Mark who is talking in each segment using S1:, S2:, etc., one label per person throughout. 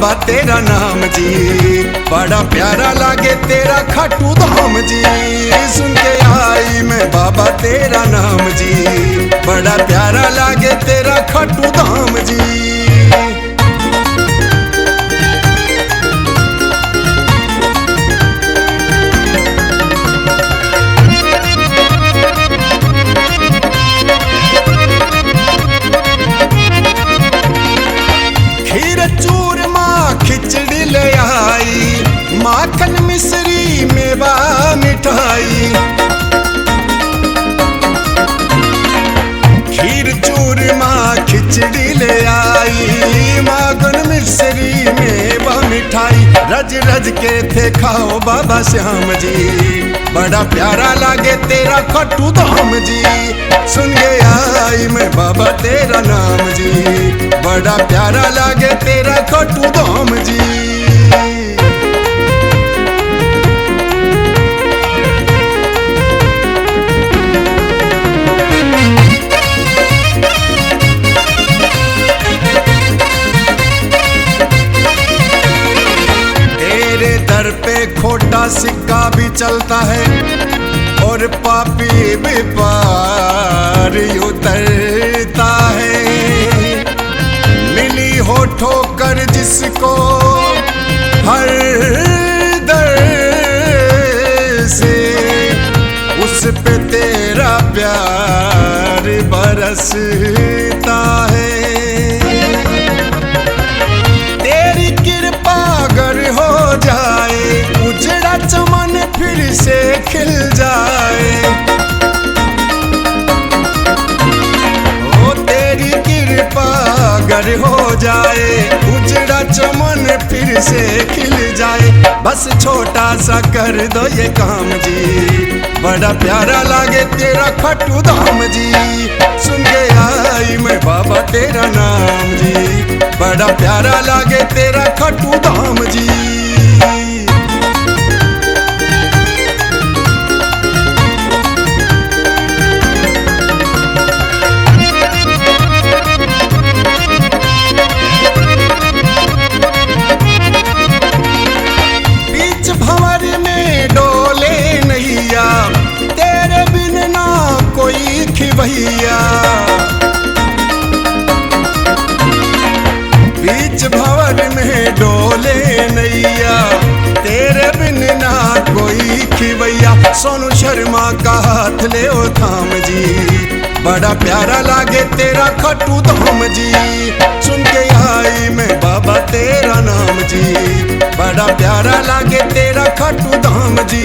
S1: बाबा तेरा नाम जी, बड़ा प्यारा लागे तेरा खाटू धाम जी। सुन के आई मैं बाबा तेरा नाम जी, बड़ा प्यारा लागे तेरा खाटू धाम जी। खिचड़ी ले आई, माखन मिश्री मेवा मिठाई, खीर चूरमा खिचड़ी ले आई, माखन मिश्री मेवा मिठाई। रज रज के थे खाओ बाबा श्याम जी, बड़ा प्यारा लागे तेरा खाटू धाम जी। सुन के आई मैं बाबा तेरा नाम जी, बड़ा प्यारा लागे तेरा खाटू धाम जी। तेरे दर पे खोटा सिक्का भी चलता है और पापी भी पार उतरता है। मिली हो ठोकर जिसको हर दर से, उस पे तेरा प्यार बरसता है। तेरी कृपा अगर हो जाए, उजड़ा चमन फिर से खिल जाए। ओ तेरी कृपा अगर हो जाए, उजड़ा चमन फिर से खिल जाए। बस छोटा सा कर दो ये काम जी, बड़ा प्यारा लागे तेरा खाटू धाम जी। सुन के आई मैं बाबा तेरा नाम जी, बड़ा प्यारा लागे तेरा खाटू धाम जी। तेरे बिन ना कोई खिवैया, बीच भंवर में डोले नैया, तेरे बिन ना कोई खिवैया। सोनू शर्मा का हाथ ले ओ थाम जी, बड़ा प्यारा लागे तेरा खाटू धाम जी। सुन के आई मैं बाबा तेरा नाम जी, बड़ा प्यारा लागे तेरा खाटू धाम जी,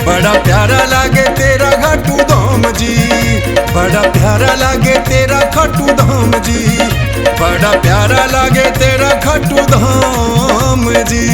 S1: बड़ा प्यारा लागे तेरा खाटू धाम जी, बड़ा प्यारा लागे तेरा खाटू धाम जी, बड़ा प्यारा लागे तेरा खाटू धाम जी।